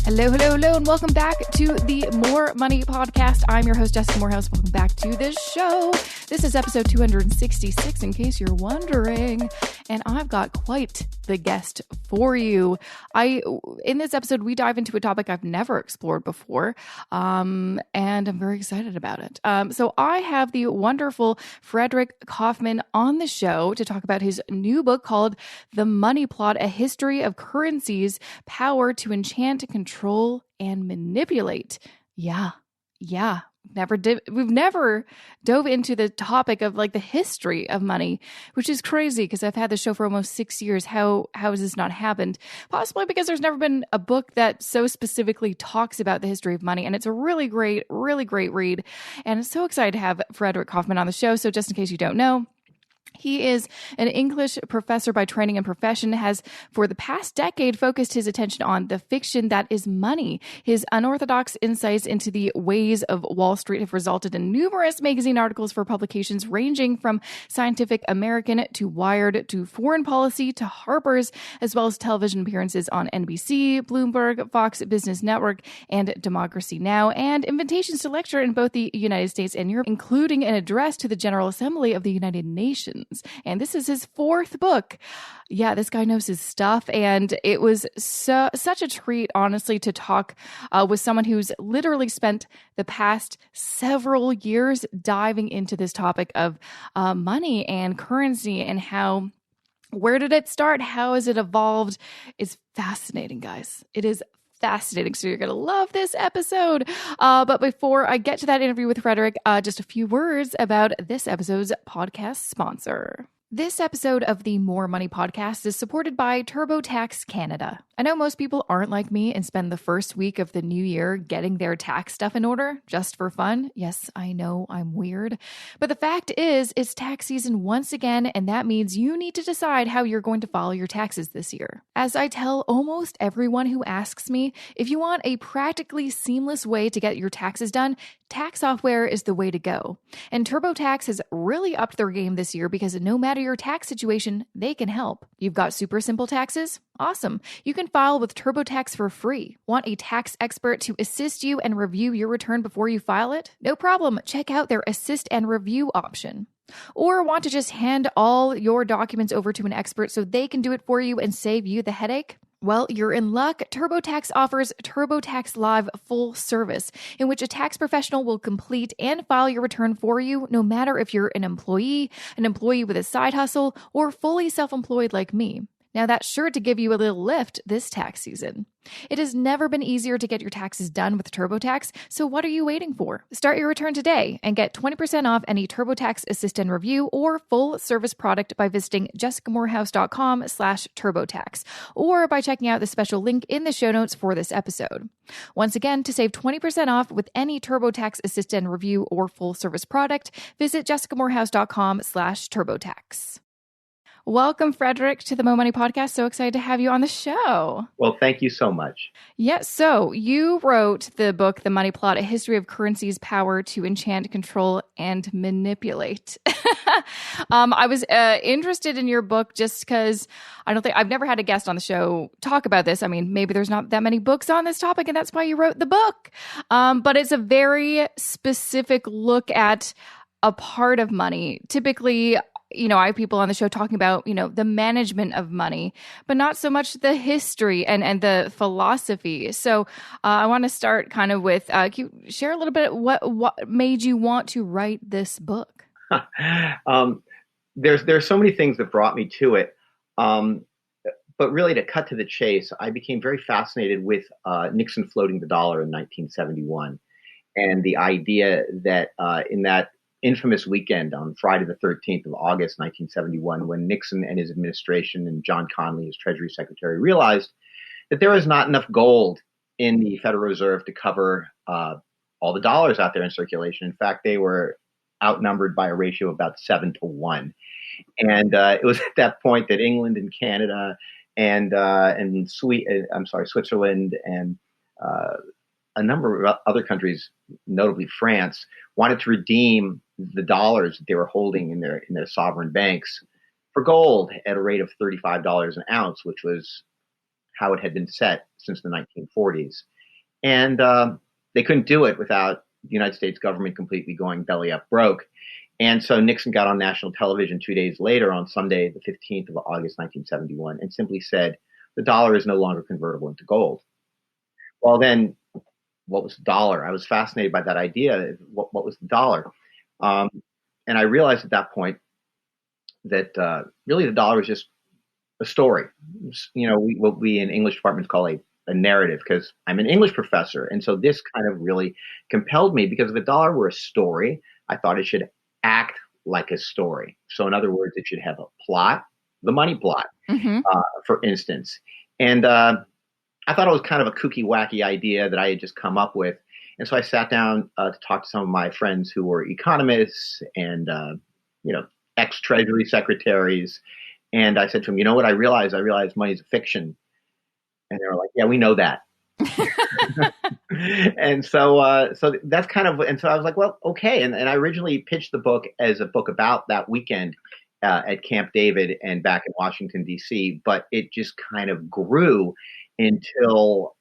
Hello, hello, hello, and welcome back to the More Money Podcast. I'm your host, Jessica Morehouse. Welcome back to the show. This is episode 266, in case you're wondering, and I've got quite the guest for you. In this episode, we dive into a topic I've never explored before, and I'm very excited about it. So I have the wonderful Frederick Kaufman on the show to talk about his new book called The Money Plot, A History of Currencies, Power to Enchant, Control, and Manipulate. Yeah. We've never dove into the topic of like the history of money, which is crazy because I've had the show for almost 6 years. How has this not happened? Possibly because there's never been a book that so specifically talks about the history of money. And it's a really great read. And I'm so excited to have Frederick Kaufman on the show. So just in case you don't know, he is an English professor by training and profession, has for the past decade focused his attention on the fiction that is money. His unorthodox insights into the ways of Wall Street have resulted in numerous magazine articles for publications ranging from Scientific American to Wired to Foreign Policy to Harper's, as well as television appearances on NBC, Bloomberg, Fox Business Network, and Democracy Now!, and invitations to lecture in both the United States and Europe, including an address to the General Assembly of the United Nations. And this is his fourth book. Yeah, this guy knows his stuff. And it was such a treat, honestly, to talk with someone who's literally spent the past several years diving into this topic of money and currency and where did it start? How has it evolved? It's fascinating, guys. It is fascinating. So you're going to love this episode. But before I get to that interview with Frederick, just a few words about this episode's podcast sponsor. This episode of the More Money Podcast is supported by TurboTax Canada. I know most people aren't like me and spend the first week of the new year getting their tax stuff in order just for fun. Yes, I know I'm weird. But the fact is, it's tax season once again, and that means you need to decide how you're going to file your taxes this year. As I tell almost everyone who asks me, if you want a practically seamless way to get your taxes done, tax software is the way to go. And TurboTax has really upped their game this year because no matter your tax situation, they can help. You've got super simple taxes? Awesome. You can file with TurboTax for free. Want a tax expert to assist you and review your return before you file it? No problem. Check out their assist and review option. Or want to just hand all your documents over to an expert so they can do it for you and save you the headache? Well, you're in luck. TurboTax offers TurboTax Live full service, in which a tax professional will complete and file your return for you, no matter if you're an employee with a side hustle, or fully self-employed like me. Now, that's sure to give you a little lift this tax season. It has never been easier to get your taxes done with TurboTax, so what are you waiting for? Start your return today and get 20% off any TurboTax Assist and Review or full service product by visiting jessicamorehouse.com/TurboTax or by checking out the special link in the show notes for this episode. Once again, to save 20% off with any TurboTax Assist and Review or full service product, visit jessicamorehouse.com/TurboTax. Welcome, Frederick, to the Mo Money Podcast. So excited to have you on the show. Well, thank you so much. Yes. So you wrote the book, The Money Plot, A History of Currencies, Power to Enchant, Control, and Manipulate. I was interested in your book just because I've never had a guest on the show talk about this. I mean, maybe there's not that many books on this topic, and that's why you wrote the book. But it's a very specific look at a part of money. Typically, I have people on the show talking about, the management of money, but not so much the history and the philosophy. So I want to start kind of with, can you share a little bit what made you want to write this book? There's so many things that brought me to it. But really, to cut to the chase, I became very fascinated with Nixon floating the dollar in 1971 and the idea that in that infamous weekend on Friday the 13th of August, 1971, when Nixon and his administration and John Connally, his Treasury Secretary, realized that there was not enough gold in the Federal Reserve to cover all the dollars out there in circulation. In fact, they were outnumbered by a ratio of about 7-1. And it was at that point that England and Canada and Switzerland and a number of other countries, notably France, wanted to redeem the dollars that they were holding in their sovereign banks for gold at a rate of $35 an ounce, which was how it had been set since the 1940s. And they couldn't do it without the United States government completely going belly up broke. And so Nixon got on national television 2 days later on Sunday, the 15th of August, 1971, and simply said, the dollar is no longer convertible into gold. Well, then, what was the dollar? I was fascinated by that idea. What was the dollar? And I realized at that point that really the dollar was just a story. What we in English departments call a narrative, because I'm an English professor. And so this kind of really compelled me, because if a dollar were a story, I thought it should act like a story. So in other words, it should have a plot, the money plot, for instance. And I thought it was kind of a kooky, wacky idea that I had just come up with. And so I sat down to talk to some of my friends who were economists and, ex-Treasury secretaries. And I said to them, you know what I realized? I realized money is a fiction. And they were like, yeah, we know that. And so that's kind of, and so I was like, well, okay. And I originally pitched the book as a book about that weekend at Camp David and back in Washington, D.C., but it just kind of grew until,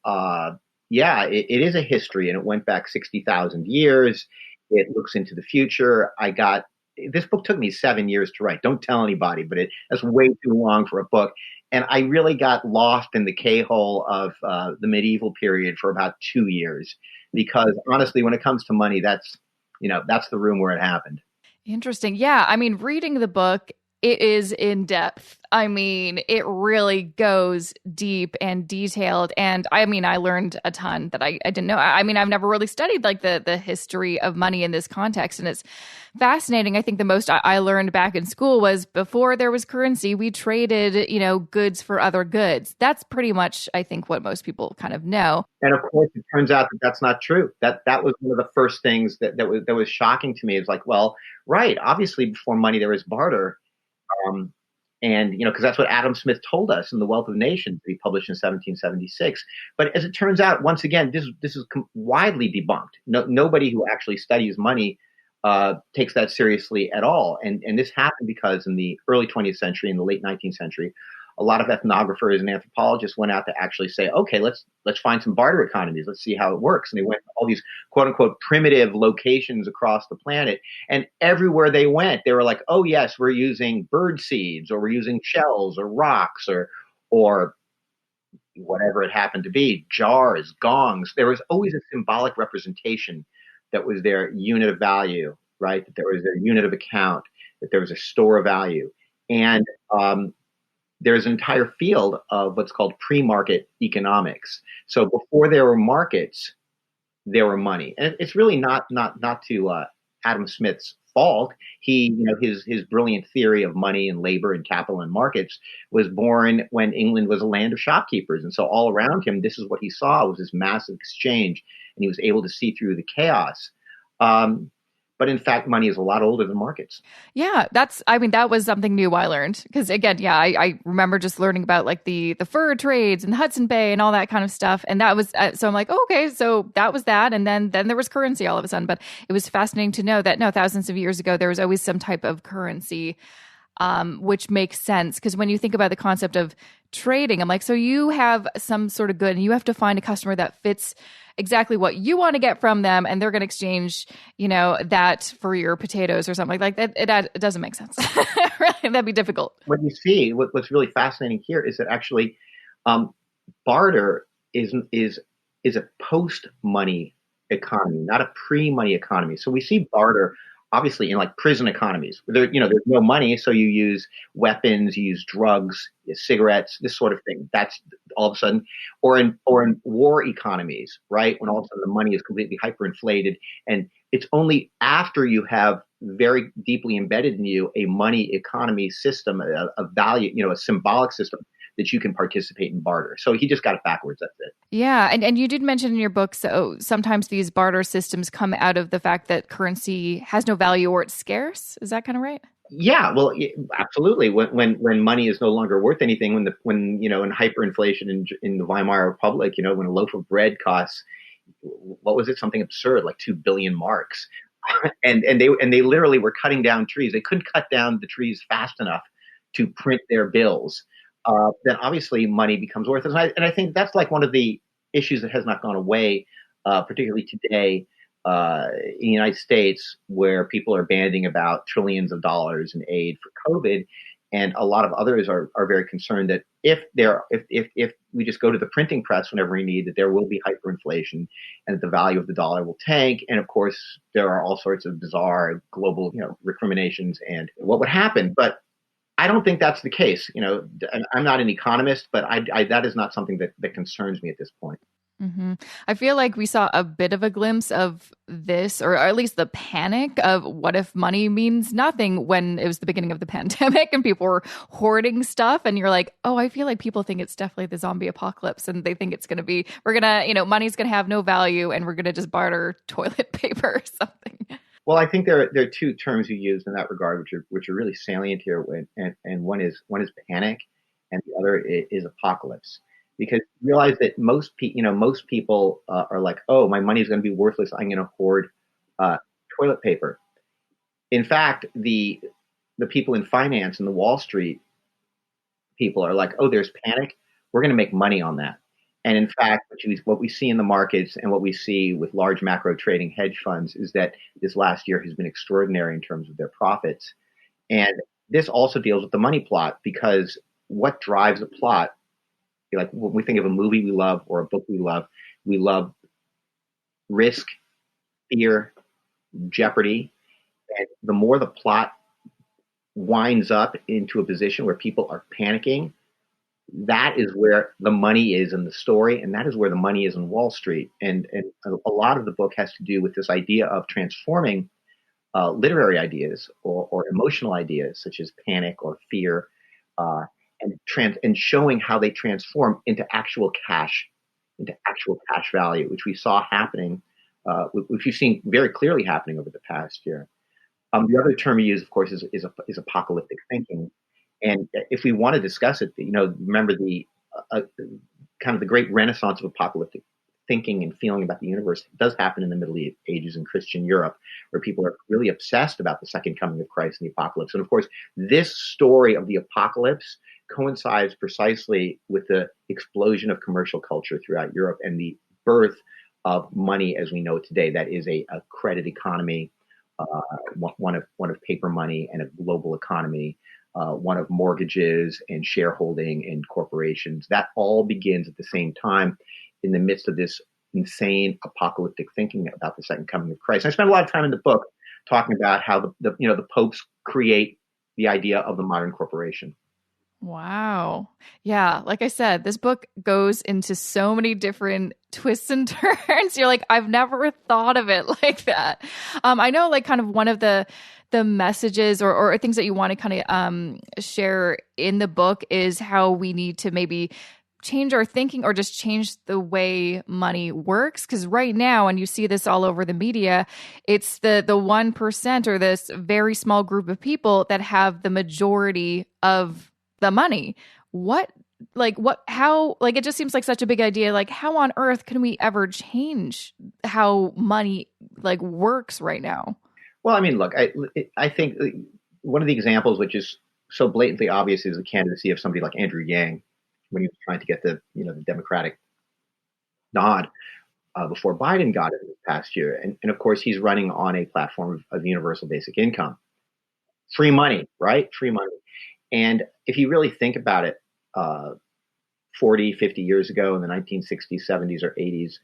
it is a history, and it went back 60,000 years. It looks into the future. This book took me 7 years to write. Don't tell anybody, but that's way too long for a book. And I really got lost in the K-hole of the medieval period for about 2 years, because honestly, when it comes to money, that's the room where it happened. Interesting. Yeah. I mean, reading the book, it is in depth. I mean, it really goes deep and detailed. And I mean, I learned a ton that I didn't know. I mean, I've never really studied like the history of money in this context. And it's fascinating. I think the most I learned back in school was before there was currency, we traded, goods for other goods. That's pretty much, I think, what most people kind of know. And of course, it turns out that that's not true. That was one of the first things that was shocking to me. It's like, well, right. Obviously, before money, there was barter. Because that's what Adam Smith told us in The Wealth of Nations that he published in 1776. But as it turns out, once again, this is widely debunked. Nobody who actually studies money takes that seriously at all. And this happened because in the early 20th century, in the late 19th century, a lot of ethnographers and anthropologists went out to actually say, okay, let's find some barter economies. Let's see how it works. And they went to all these quote unquote primitive locations across the planet. And everywhere they went, they were like, oh yes, we're using bird seeds, or we're using shells or rocks or whatever it happened to be, jars, gongs. There was always a symbolic representation that was their unit of value, right? That there was their unit of account, that there was a store of value. And there's an entire field of what's called pre-market economics. So before there were markets, there were money. And it's really not to Adam Smith's fault. He, his brilliant theory of money and labor and capital and markets was born when England was a land of shopkeepers. And so all around him, this is what he saw, was this massive exchange, and he was able to see through the chaos. But in fact, money is a lot older than markets. Yeah, that was something new I learned. Because again, I remember just learning about like the fur trades and the Hudson Bay and all that kind of stuff. And that was, so I'm like, oh, okay, so that was that. And then there was currency all of a sudden. But it was fascinating to know that, no, thousands of years ago, there was always some type of currency, which makes sense. Because when you think about the concept of trading, I'm like, so you have some sort of good and you have to find a customer that fits exactly what you want to get from them, and they're going to exchange, that for your potatoes or something like that. It doesn't make sense. That'd be difficult. What you see, what's really fascinating here is that actually, barter is a post-money economy, not a pre-money economy. So we see barter obviously in like prison economies where there's no money, so you use weapons, you use drugs, cigarettes, this sort of thing. That's all of a sudden, or in war economies, right? When all of a sudden the money is completely hyperinflated, and it's only after you have very deeply embedded in you a money economy system, a value, a symbolic system, that you can participate in barter. So he just got it backwards. That's it. Yeah. And you did mention in your book, so sometimes these barter systems come out of the fact that currency has no value or it's scarce. Is that kind of right? Yeah, well, absolutely. When money is no longer worth anything, when in hyperinflation in the Weimar Republic, when a loaf of bread costs, what was it? Something absurd, like 2 billion marks. and they literally were cutting down trees. They couldn't cut down the trees fast enough to print their bills. Then obviously money becomes worthless. And I think that's like one of the issues that has not gone away, particularly today in the United States, where people are banding about trillions of dollars in aid for COVID. And a lot of others are very concerned that if we just go to the printing press whenever we need, that there will be hyperinflation and that the value of the dollar will tank. And of course, there are all sorts of bizarre global, recriminations and what would happen. But I don't think that's the case. I'm not an economist, but that is not something that concerns me at this point. Mm-hmm. I feel like we saw a bit of a glimpse of this, or at least the panic of what if money means nothing when it was the beginning of the pandemic and people were hoarding stuff. And you're like, oh, I feel like people think it's definitely the zombie apocalypse and they think it's going to be, money's going to have no value and we're going to just barter toilet paper or something. Well, I think there are two terms you used in that regard, which are really salient here. And one is panic, and the other is apocalypse. Because you realize that most people are like, oh, my money is going to be worthless. I'm going to hoard toilet paper. In fact, the people in finance and the Wall Street people are like, oh, there's panic. We're going to make money on that. And in fact, what we see in the markets and what we see with large macro trading hedge funds is that this last year has been extraordinary in terms of their profits. And this also deals with the money plot, because what drives a plot, like when we think of a movie we love or a book we love risk, fear, jeopardy. And the more the plot winds up into a position where people are panicking, that is where the money is in the story, and that is where the money is in Wall Street. And a lot of the book has to do with this idea of transforming literary ideas or emotional ideas such as panic or fear, and showing how they transform into actual cash value, which we saw happening, which we've seen very clearly happening over the past year. The other term we use, of course, is apocalyptic thinking. And if we want to discuss it, remember the kind of the great renaissance of apocalyptic thinking and feeling about the universe does happen in the Middle Ages in Christian Europe, where people are really obsessed about the second coming of Christ and the apocalypse. And of course, this story of the apocalypse coincides precisely with the explosion of commercial culture throughout Europe and the birth of money as we know it today. That is a credit economy, one of paper money, and a global economy. One of mortgages and shareholding and corporations. That all begins at the same time in the midst of this insane apocalyptic thinking about the second coming of Christ. And I spent a lot of time in the book talking about how the popes create the idea of the modern corporation. Wow. Yeah. Like I said, this book goes into so many different twists and turns. You're like, I've never thought of it like that. I know like kind of one of the messages or things that you want to kind of share in the book is how we need to maybe change our thinking or just change the way money works. Because right now, and you see this all over the media, it's the 1% or this very small group of people that have the majority of the money. It just seems like such a big idea. Like, how on earth can we ever change how money works right now? Well, I mean, look, I think one of the examples which is so blatantly obvious is the candidacy of somebody like Andrew Yang when he was trying to get the Democratic nod before Biden got it this past year. And of course, he's running on a platform of universal basic income. Free money, right? Free money. And if you really think about it, 40, 50 years ago in the 1960s, 70s, or 80s,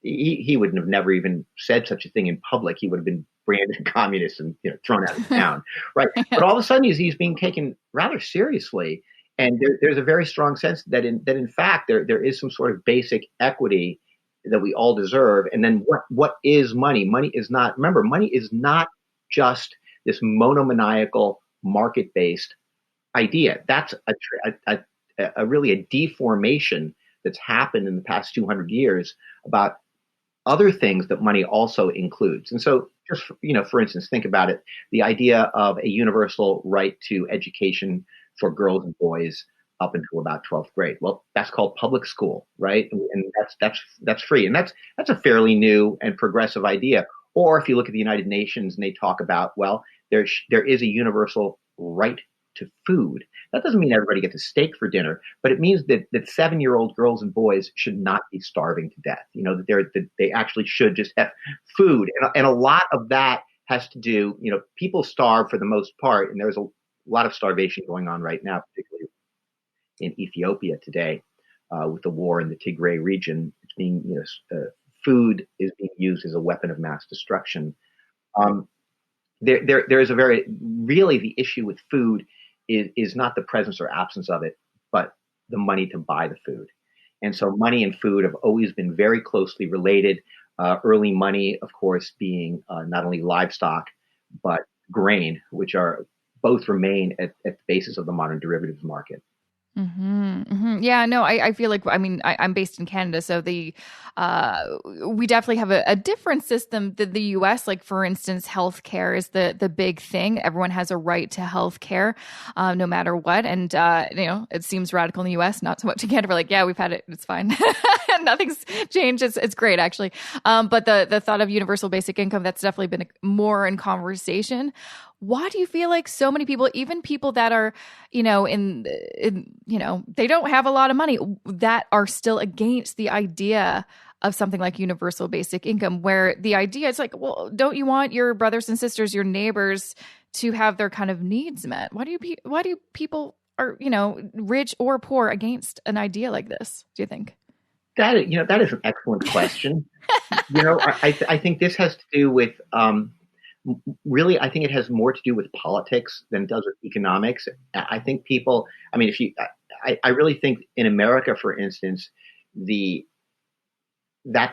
he would have never even said such a thing in public. He would have been branded a communist and thrown out of town, right? But all of a sudden, he's being taken rather seriously, and there's a very strong sense that in fact there is some sort of basic equity that we all deserve. And then what is money? Money is not just this monomaniacal market-based idea. That's a really a deformation that's happened in the past 200 years about other things that money also includes. And so just, for instance, think about it, the idea of a universal right to education for girls and boys up until about 12th grade. Well, that's called public school, right? And that's free. And that's a fairly new and progressive idea. Or if you look at the United Nations and they talk about, well, there is a universal right to food. That doesn't mean everybody gets a steak for dinner, but it means that 7-year-old girls and boys should not be starving to death. That they actually should just have food. And a lot of that has to do, people starve for the most part, and there's a lot of starvation going on right now, particularly in Ethiopia today, with the war in the Tigray region. It's being, food is being used as a weapon of mass destruction. There is really the issue with food is not the presence or absence of it, but the money to buy the food. And so money and food have always been very closely related. Early money, of course, being not only livestock, but grain, which are both remain at the basis of the modern derivatives market. Mm-hmm, mm-hmm. Yeah, no, I feel like, I'm based in Canada, so we definitely have a different system than the US. Like, for instance, healthcare is the big thing. Everyone has a right to healthcare, no matter what. And, it seems radical in the US, not so much in Canada. We're like, yeah, we've had it. It's fine. Nothing's changed. It's great, actually. But the thought of universal basic income, that's definitely been more in conversation. Why do you feel like so many people, even people that are, they don't have a lot of money, that are still against the idea of something like universal basic income, where the idea is like, well, don't you want your brothers and sisters, your neighbors, to have their kind of needs met? Why do people are, rich or poor, against an idea like this, do you think? That is an excellent question. I think this has to do with, really, I think it has more to do with politics than it does with economics. I think people, I really think in America, for instance, that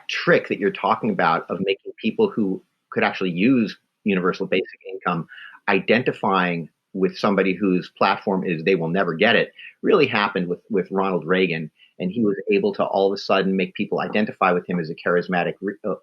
trick that you're talking about of making people who could actually use universal basic income identifying with somebody whose platform is they will never get it, really happened with Ronald Reagan. And he was able to all of a sudden make people identify with him as a charismatic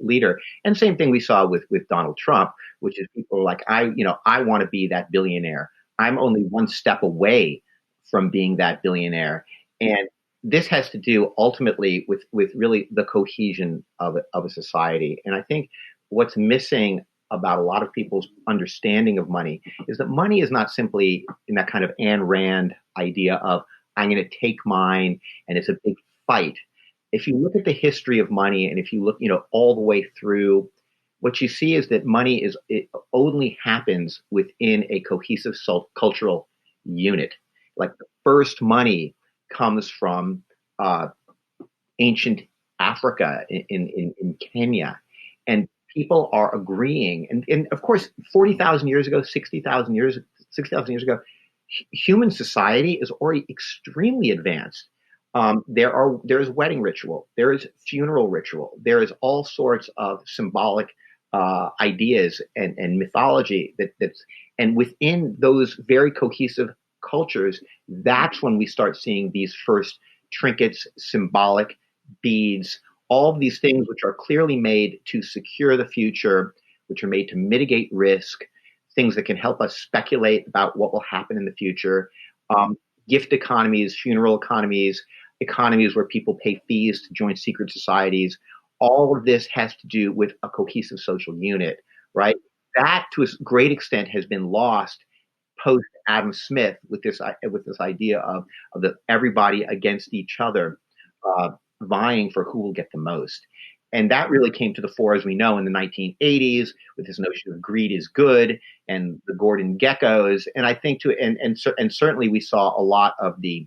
leader. And same thing we saw with Donald Trump, which is people are like, I want to be that billionaire. I'm only one step away from being that billionaire. And this has to do ultimately with really the cohesion of a society. And I think what's missing about a lot of people's understanding of money is that money is not simply in that kind of Ayn Rand idea of, I'm going to take mine, and it's a big fight. If you look at the history of money, and if you look, all the way through, what you see is that money it only happens within a cohesive cultural unit. Like, the first money comes from ancient Africa in Kenya, and people are agreeing. And of course, 40,000 years ago, 60,000 years ago, human society is already extremely advanced. There's wedding ritual, there is funeral ritual, there is all sorts of symbolic ideas and mythology and within those very cohesive cultures, that's when we start seeing these first trinkets, symbolic beads, all of these things which are clearly made to secure the future, which are made to mitigate risk, things that can help us speculate about what will happen in the future, gift economies, funeral economies, economies where people pay fees to join secret societies. All of this has to do with a cohesive social unit, right? That, to a great extent, has been lost post Adam Smith with this idea of everybody against each other, vying for who will get the most. And that really came to the fore, as we know, in the 1980s with this notion of greed is good and the Gordon geckos. And I think and certainly we saw a lot of the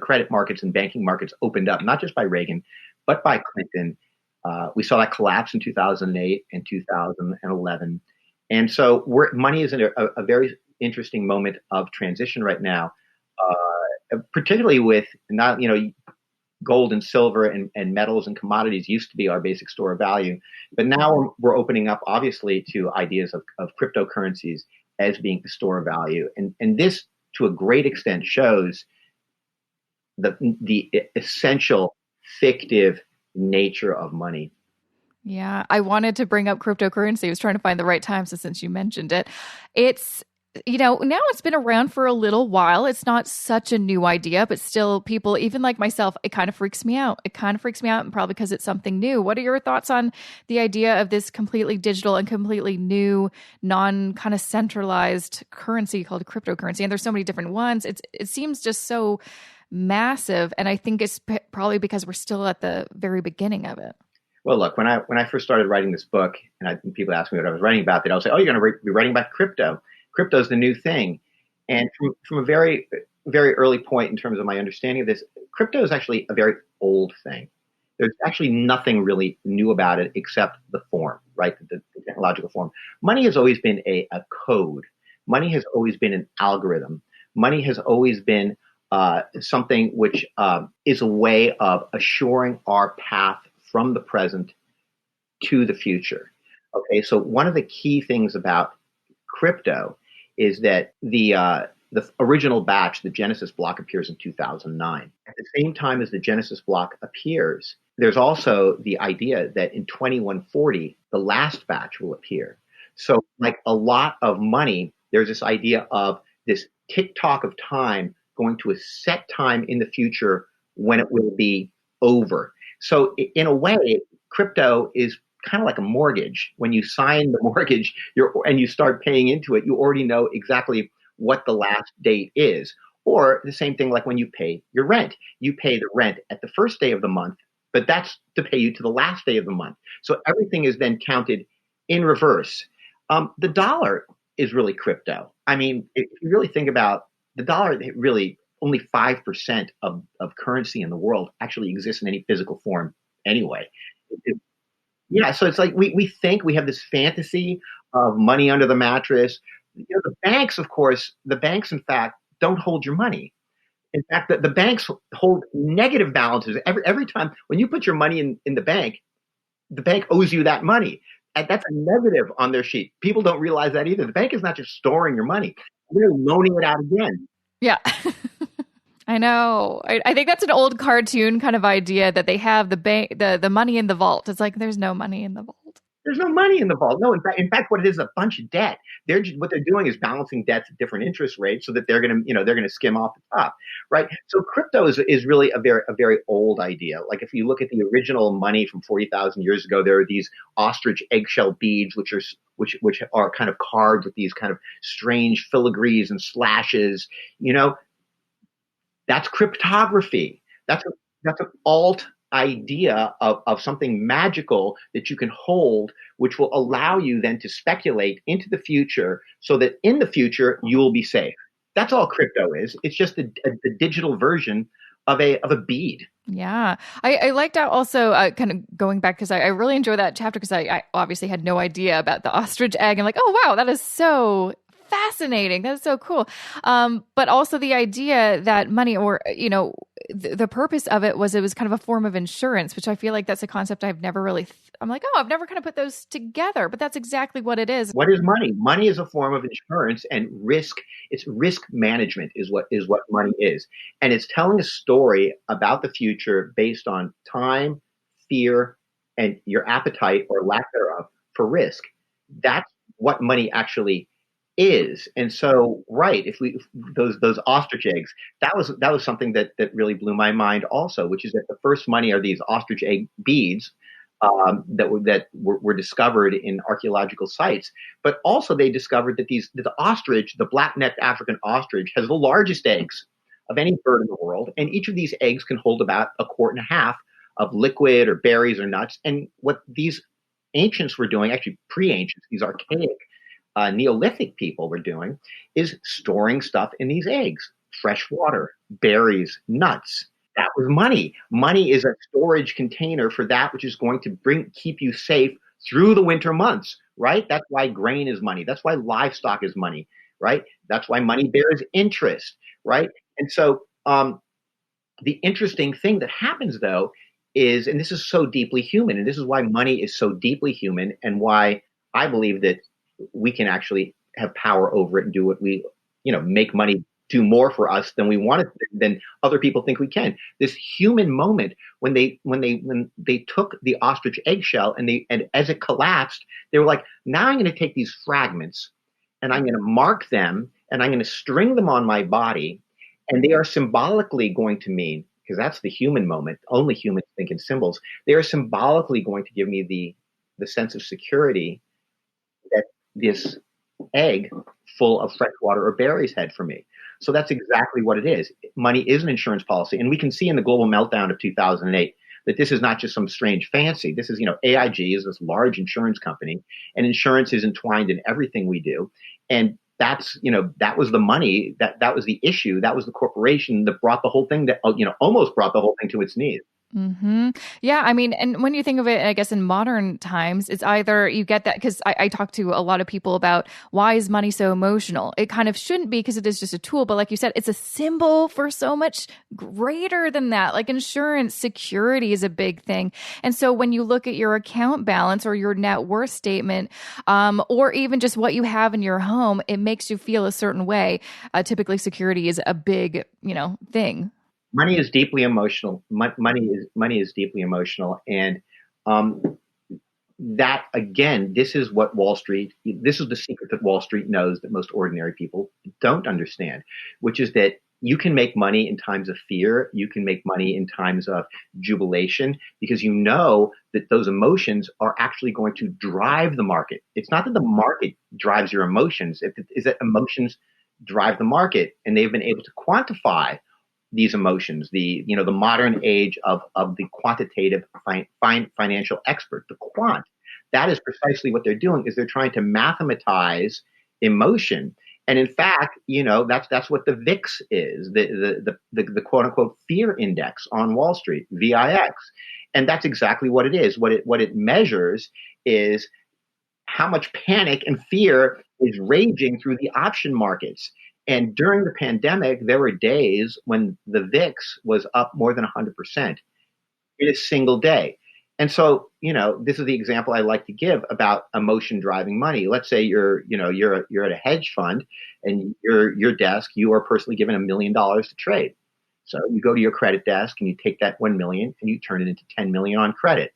credit markets and banking markets opened up, not just by Reagan, but by Clinton. We saw that collapse in 2008 and 2011. And so money is in a very interesting moment of transition right now, particularly with not, gold and silver and metals and commodities used to be our basic store of value. But now we're opening up, obviously, to ideas of cryptocurrencies as being the store of value. And this, to a great extent, shows the essential fictive nature of money. Yeah, I wanted to bring up cryptocurrency. I was trying to find the right time, so since you mentioned it, it's now it's been around for a little while. It's not such a new idea, but still people, even like myself, it kind of freaks me out. It kind of freaks me out, and probably because it's something new. What are your thoughts on the idea of this completely digital and completely new, non kind of centralized currency called cryptocurrency? And there's so many different ones. It seems just so massive. And I think it's probably because we're still at the very beginning of it. Well, look, when I first started writing this book, and people asked me what I was writing about, I would say, "Oh, you're going to be writing about crypto. Crypto's the new thing." And from a very, very early point in terms of my understanding of this, crypto is actually a very old thing. There's actually nothing really new about it except the form, right? The technological form. Money has always been a code. Money has always been an algorithm. Money has always been something which is a way of assuring our path from the present to the future. Okay, so one of the key things about crypto is that the original batch, the Genesis block, appears in 2009. At the same time as the Genesis block appears, there's also the idea that in 2140, the last batch will appear. So like a lot of money, there's this idea of this tick-tock of time going to a set time in the future when it will be over. So in a way, crypto is kind of like a mortgage. When you sign the mortgage and you start paying into it, you already know exactly what the last date is. Or the same thing like when you pay your rent. You pay the rent at the first day of the month, but that's to pay you to the last day of the month. So everything is then counted in reverse. The dollar is really crypto. I mean, if you really think about the dollar, really only 5% of currency in the world actually exists in any physical form anyway. Yeah, so it's like we think we have this fantasy of money under the mattress. The banks, of course, in fact, don't hold your money. In fact, the banks hold negative balances every time. When you put your money in the bank owes you that money. And that's a negative on their sheet. People don't realize that either. The bank is not just storing your money. They're loaning it out again. Yeah. I know. I think that's an old cartoon kind of idea that they have the bank, the money in the vault. It's like there's no money in the vault. There's no money in the vault. No, in fact, what it is a bunch of debt. What they're doing is balancing debts at different interest rates so that they're going to skim off the top, right? So crypto is really a very old idea. Like if you look at the original money from 40,000 years ago, there are these ostrich eggshell beads, which are kind of carved with these kind of strange filigrees and slashes. That's cryptography. That's an alt idea of something magical that you can hold, which will allow you then to speculate into the future so that in the future you will be safe. That's all crypto is. It's just a digital version of a bead. Yeah. I liked out also kind of going back because I really enjoyed that chapter because I obviously had no idea about the ostrich egg. I'm like, oh, wow, that is so fascinating. That's so cool. But also the idea that money or, the purpose of it was kind of a form of insurance, which I feel like that's a concept I've never really, I'm like, oh, I've never kind of put those together, but that's exactly what it is. What is money? Money is a form of insurance and risk. It's risk management is what money is. And it's telling a story about the future based on time, fear, and your appetite or lack thereof for risk. That's what money actually is. And so, right, if those ostrich eggs, that was something that really blew my mind also, which is that the first money are these ostrich egg beads that were discovered in archaeological sites. But also they discovered that the ostrich, the black-necked African ostrich, has the largest eggs of any bird in the world. And each of these eggs can hold about 1.5 quarts of liquid or berries or nuts. And what these ancients were doing, actually pre-ancients, these archaic Neolithic people were doing, is storing stuff in these eggs, fresh water, berries, nuts. That was money. Money is a storage container for that which is going to keep you safe through the winter months, right? That's why grain is money. That's why livestock is money, right? That's why money bears interest, right? And so the interesting thing that happens, though, is, and this is so deeply human, and this is why money is so deeply human, and why I believe that we can actually have power over it and do what we, make money do more for us than we want it, than other people think we can. This human moment when they took the ostrich eggshell and as it collapsed, they were like, now I'm going to take these fragments and I'm going to mark them, and I'm going to string them on my body, and they are symbolically going to mean, because that's the human moment, only humans think in symbols, they are symbolically going to give me the sense of security that this egg full of fresh water or berries had for me. So that's exactly what it is. Money is an insurance policy. And we can see in the global meltdown of 2008 that this is not just some strange fancy. This is, AIG is this large insurance company, and insurance is entwined in everything we do. And that's, that was the money, that was the issue. That was the corporation that brought the whole thing almost brought the whole thing to its knees. Mm-hmm. Yeah. I mean, and when you think of it, I guess in modern times, it's either you get that because I talk to a lot of people about why is money so emotional? It kind of shouldn't be because it is just a tool. But like you said, it's a symbol for so much greater than that. Like insurance, security is a big thing. And so when you look at your account balance or your net worth statement, or even just what you have in your home, it makes you feel a certain way. Typically, security is a big, thing. Money is deeply emotional. Money is deeply emotional, and that again, this is what Wall Street. This is the secret that Wall Street knows that most ordinary people don't understand, which is that you can make money in times of fear. You can make money in times of jubilation because you know that those emotions are actually going to drive the market. It's not that the market drives your emotions; it's that emotions drive the market, and they've been able to quantify these emotions, the modern age of the quantitative financial expert, the quant. That is precisely what they're doing, is they're trying to mathematize emotion. And in fact, that's what the VIX is, the quote unquote fear index on Wall Street, VIX. And that's exactly what it is. What it measures is how much panic and fear is raging through the option markets. And during the pandemic, there were days when the VIX was up more than 100% in a single day. And so, this is the example I like to give about emotion driving money. Let's say you're at a hedge fund, and your desk, you are personally given $1 million to trade. So you go to your credit desk and you take that 1 million and you turn it into 10 million on credit.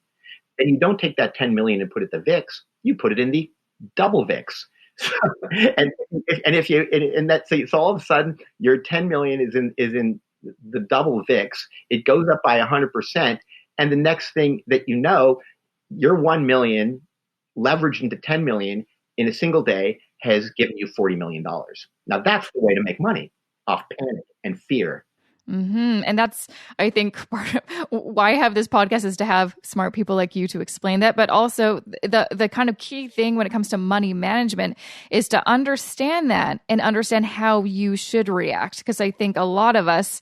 Then you don't take that 10 million and put it in the VIX, you put it in the double VIX. So, so all of a sudden your 10 million is in the double VIX. It goes up by 100%, and the next thing that your 1 million leveraged into 10 million in a single day has given you $40 million. Now that's the way to make money, off panic and fear. Mm-hmm. And that's, I think, part of why I have this podcast is to have smart people like you to explain that. But also the kind of key thing when it comes to money management is to understand that and understand how you should react. Because I think a lot of us,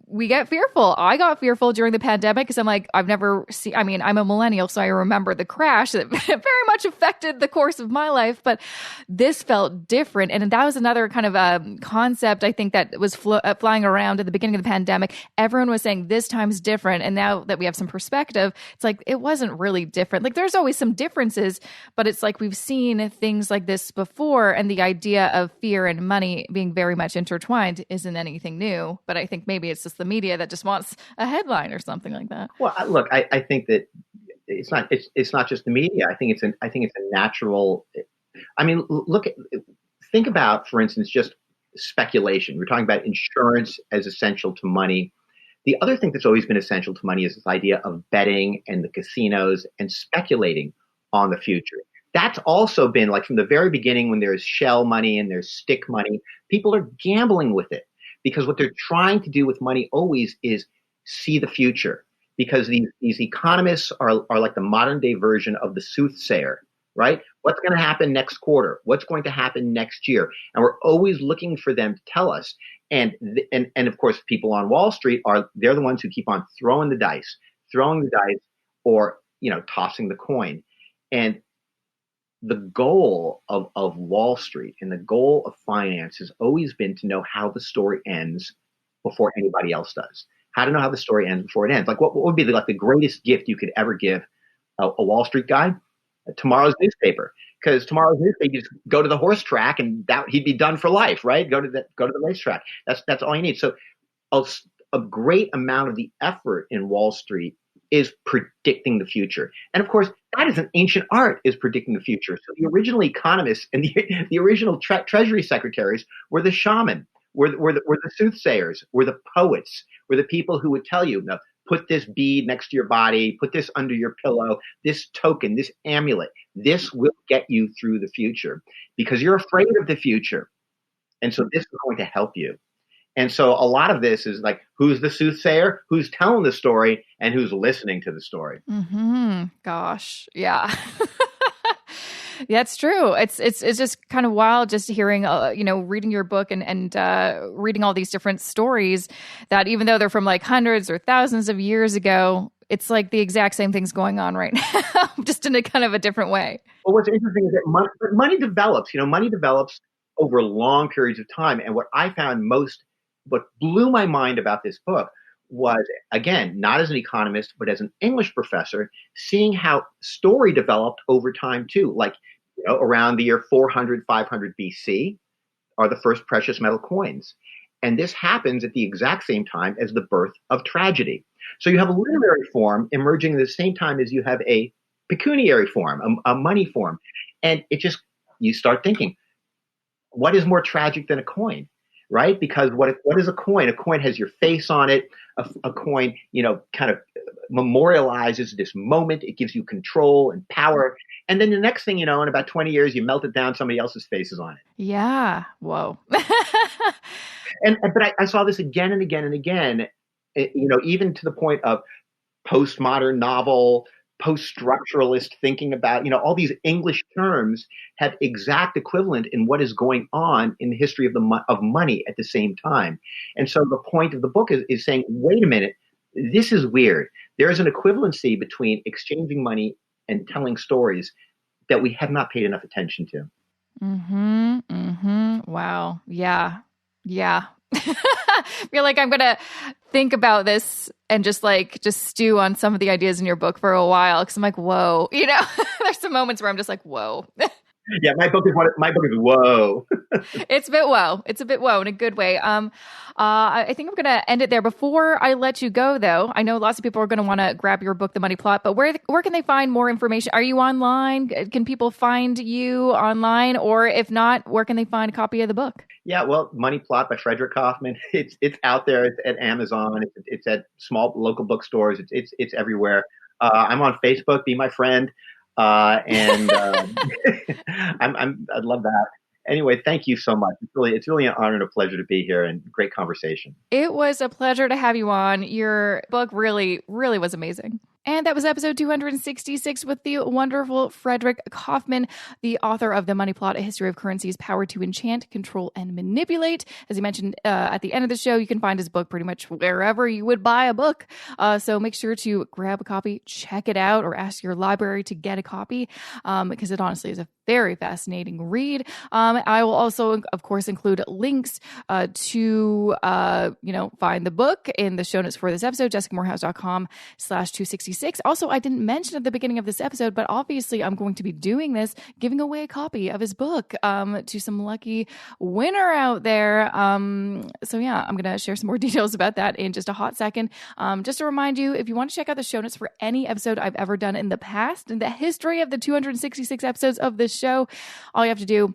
we get fearful. I got fearful during the pandemic because I'm like, I'm a millennial, so I remember the crash that very much affected the course of my life, but this felt different. And that was another kind of concept I think that was flying around at the beginning of the pandemic. Everyone was saying this time's different. And now that we have some perspective, it's like, it wasn't really different. Like there's always some differences, but it's like we've seen things like this before. And the idea of fear and money being very much intertwined isn't anything new. But I think maybe it's just the media that just wants a headline or something like that. Well, look, I think that it's not just the media. I think it's a natural. Think about, for instance, just speculation. We're talking about insurance as essential to money. The other thing that's always been essential to money is this idea of betting and the casinos and speculating on the future. That's also been, like, from the very beginning, when there's shell money and there's stick money, people are gambling with it. Because what they're trying to do with money always is see the future. Because these economists are like the modern day version of the soothsayer, right? What's going to happen next quarter? What's going to happen next year? And we're always looking for them to tell us. And of course, people on Wall Street they're the ones who keep on throwing the dice, or tossing the coin. And the goal of Wall Street and the goal of finance has always been to know how the story ends before anybody else does. How to know how the story ends before it ends. Like what would be the greatest gift you could ever give a Wall Street guy? Tomorrow's newspaper. Because tomorrow's newspaper, you just go to the horse track and he'd be done for life, right? Go to the racetrack. That's all you need. So a great amount of the effort in Wall Street is predicting the future. And of course, that is an ancient art, is predicting the future. So the original economists and the original treasury secretaries were the shaman, were the soothsayers, were the poets, were the people who would tell you, no, put this bead next to your body, put this under your pillow, this token, this amulet, this will get you through the future because you're afraid of the future. And so this is going to help you. And so a lot of this is like, who's the soothsayer, who's telling the story, and who's listening to the story. Mm-hmm. Gosh. Yeah. Yeah, it's true. It's just kind of wild just hearing, reading your book and reading all these different stories that even though they're from like hundreds or thousands of years ago, it's like the exact same thing's going on right now, just in a kind of a different way. Well, what's interesting is that money develops, money develops over long periods of time. And what I found what blew my mind about this book was, again, not as an economist, but as an English professor, seeing how story developed over time too. Like, around the year 400, 500 BC are the first precious metal coins. And this happens at the exact same time as the birth of tragedy. So you have a literary form emerging at the same time as you have a pecuniary form, a money form. And you start thinking, what is more tragic than a coin? Right? Because what is a coin? A coin has your face on it. A coin, kind of memorializes this moment. It gives you control and power. And then the next thing you know, in about 20 years, you melt it down, somebody else's face is on it. Yeah. Whoa. But I saw this again and again and again, even to the point of postmodern novel, post-structuralist thinking about, all these English terms have exact equivalent in what is going on in the history of money at the same time. And so the point of the book is saying, wait a minute, this is weird. There is an equivalency between exchanging money and telling stories that we have not paid enough attention to. Mm-hmm. Mm-hmm. Wow. Yeah. Yeah. I feel like I'm going to think about this and just stew on some of the ideas in your book for a while. Cause I'm like, whoa, there's some moments where I'm just like, whoa. Yeah. My book is whoa. It's a bit whoa. It's a bit whoa in a good way. I think I'm going to end it there. Before I let you go, though, I know lots of people are going to want to grab your book, The Money Plot, but where can they find more information? Are you online? Can people find you online? Or if not, where can they find a copy of the book? Yeah, well, Money Plot by Frederick Kaufman. It's out there. It's at Amazon. It's at small local bookstores. It's everywhere. I'm on Facebook. Be my friend. And I'd love that. Anyway, thank you so much. It's really an honor and a pleasure to be here, and great conversation. It was a pleasure to have you on. Your book really, really was amazing. And that was episode 266 with the wonderful Frederick Kaufman, the author of The Money Plot, A History of Currency's Power to Enchant, Control, and Manipulate. As he mentioned at the end of the show, you can find his book pretty much wherever you would buy a book. So make sure to grab a copy, check it out, or ask your library to get a copy because it honestly is a very fascinating read. I will also, of course, include links to find the book in the show notes for this episode, jessicamorehouse.com/266. Also, I didn't mention at the beginning of this episode, but obviously I'm going to be doing this, giving away a copy of his book to some lucky winner out there. So yeah, I'm going to share some more details about that in just a hot second. Just to remind you, if you want to check out the show notes for any episode I've ever done in the past, in the history of the 266 episodes of this show, all you have to do,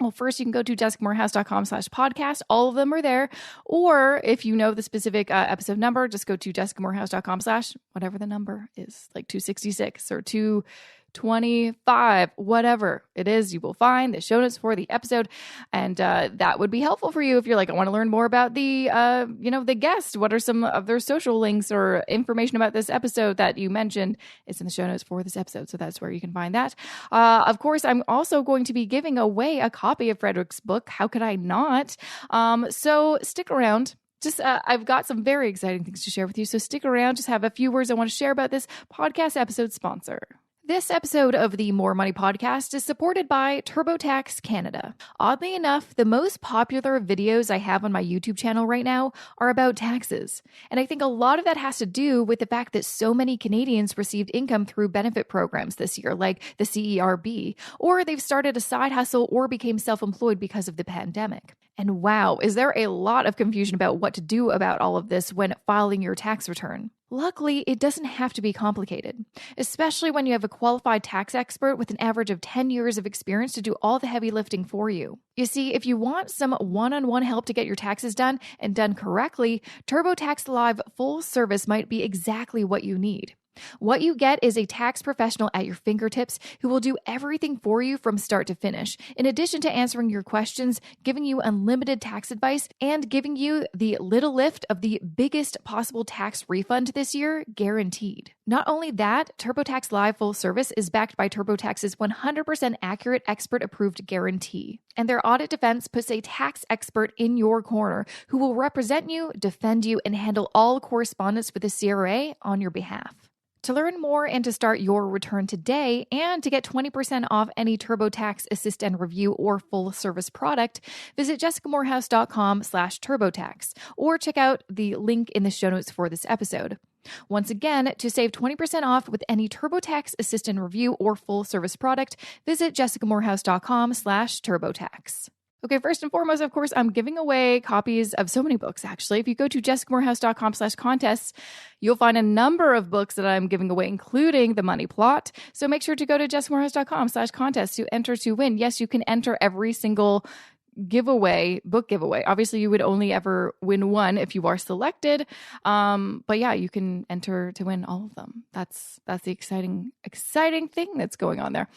well, first you can go to jessicamorehouse.com/podcast. All of them are there. Or if you know the specific episode number, just go to jessicamorehouse.com/ whatever the number is, like 266 or 225, whatever it is, you will find the show notes for the episode. And that would be helpful for you if you're like, I want to learn more about the guest. What are some of their social links or information about this episode that you mentioned? It's in the show notes for this episode. So that's where you can find that. Of course, I'm also going to be giving away a copy of Frederick's book. How could I not? So stick around. I've got some very exciting things to share with you. So stick around. Just have a few words I want to share about this podcast episode sponsor. This episode of the More Money Podcast is supported by TurboTax Canada. Oddly enough, the most popular videos I have on my YouTube channel right now are about taxes. And I think a lot of that has to do with the fact that so many Canadians received income through benefit programs this year, like the CERB, or they've started a side hustle or became self-employed because of the pandemic. And wow, is there a lot of confusion about what to do about all of this when filing your tax return. Luckily, it doesn't have to be complicated, especially when you have a qualified tax expert with an average of 10 years of experience to do all the heavy lifting for you. You see, if you want some one-on-one help to get your taxes done and done correctly, TurboTax Live full service might be exactly what you need. What you get is a tax professional at your fingertips who will do everything for you from start to finish, in addition to answering your questions, giving you unlimited tax advice, and giving you the little lift of the biggest possible tax refund this year, guaranteed. Not only that, TurboTax Live full service is backed by TurboTax's 100% accurate expert-approved guarantee. And their audit defense puts a tax expert in your corner who will represent you, defend you, and handle all correspondence with the CRA on your behalf. To learn more and to start your return today and to get 20% off any TurboTax Assist and Review or full service product, visit jessicamorehouse.com/TurboTax or check out the link in the show notes for this episode. Once again, to save 20% off with any TurboTax Assist and Review or full service product, visit jessicamorehouse.com/TurboTax. Okay, first and foremost, of course, I'm giving away copies of so many books, actually. If you go to jessicamorehouse.com/contests, you'll find a number of books that I'm giving away, including The Money Plot. So make sure to go to jessicamorehouse.com/contests to enter to win. Yes, you can enter every single book giveaway. Obviously, you would only ever win one if you are selected. But yeah, you can enter to win all of them. That's the exciting thing that's going on there.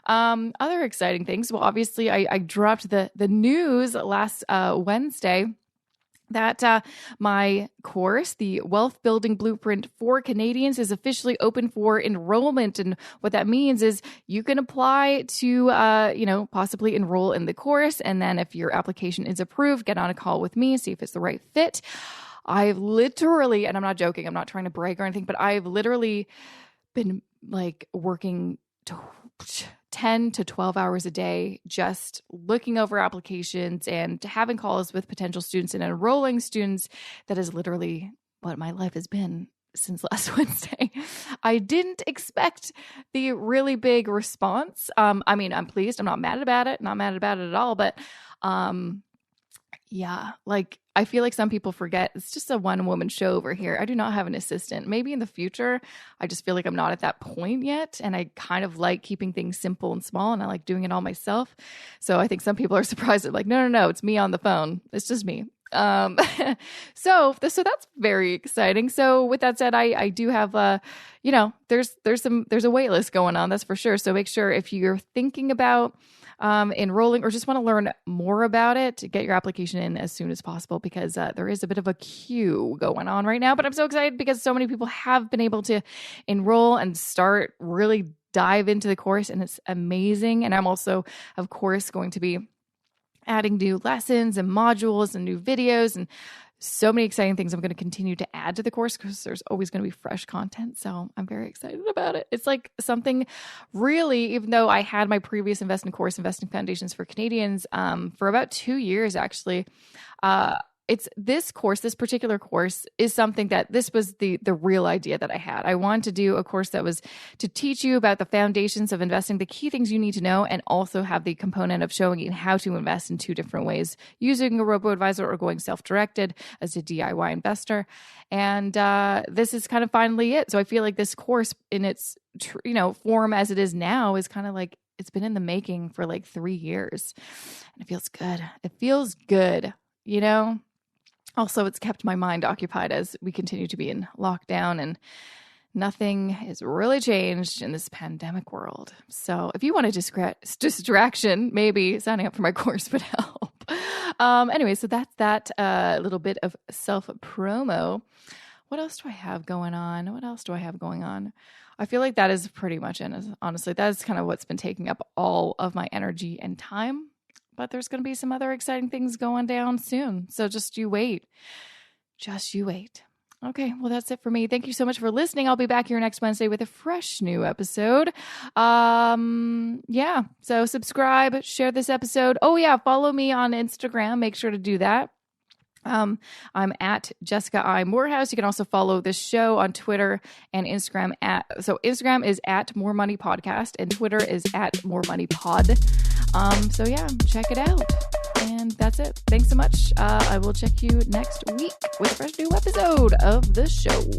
Other exciting things. Well, obviously, I dropped the news last Wednesday that my course, the Wealth Building Blueprint for Canadians, is officially open for enrollment. And what that means is you can apply to, possibly enroll in the course. And then if your application is approved, get on a call with me, see if it's the right fit. I've literally, and I'm not joking, I'm not trying to brag or anything, but I've literally been working 10 to 12 hours a day, just looking over applications and having calls with potential students and enrolling students. That is literally what my life has been since last Wednesday. I didn't expect the really big response. I'm pleased. I'm not mad about it. Not mad about it at all. But yeah, I feel like some people forget it's just a one-woman show over here. I do not have an assistant. Maybe in the future, I just feel like I'm not at that point yet. And I kind of like keeping things simple and small, and I like doing it all myself. So I think some people are surprised at no, it's me on the phone. It's just me. So that's very exciting. So with that said, I do have, there's a wait list going on. That's for sure. So make sure if you're thinking about enrolling or just want to learn more about it, to get your application in as soon as possible, because there is a bit of a queue going on right now. But I'm so excited because so many people have been able to enroll and start really dive into the course, and it's amazing. And I'm also, of course, going to be adding new lessons and modules and new videos and so many exciting things I'm going to continue to add to the course, because there's always going to be fresh content. So I'm very excited about it. It's like something really, even though I had my previous investing course, Investing Foundations for Canadians, for about 2 years, actually, it's this particular course is something that this was the real idea that I had. I wanted to do a course that was to teach you about the foundations of investing, the key things you need to know, and also have the component of showing you how to invest in 2 different ways, using a robo-advisor or going self-directed as a DIY investor. And this is kind of finally it. So I feel like this course in its form as it is now is kind of like, it's been in the making for 3 years, and it feels good. It feels good, Also, it's kept my mind occupied as we continue to be in lockdown, and nothing has really changed in this pandemic world. So if you want a distraction, maybe signing up for my course would help. Anyway, so that's that little bit of self-promo. What else do I have going on? I feel like that is pretty much it. Honestly, that's kind of what's been taking up all of my energy and time. But there's going to be some other exciting things going down soon. So just you wait. Okay, well, that's it for me. Thank you so much for listening. I'll be back here next Wednesday with a fresh new episode. So subscribe, share this episode. Oh, yeah, follow me on Instagram. Make sure to do that. I'm at Jessica I. Morehouse. You can also follow this show on Twitter and Instagram Instagram is at More Money Podcast and Twitter is at More Money Pod. Check it out. And that's it. Thanks so much. I will check you next week with a fresh new episode of the show.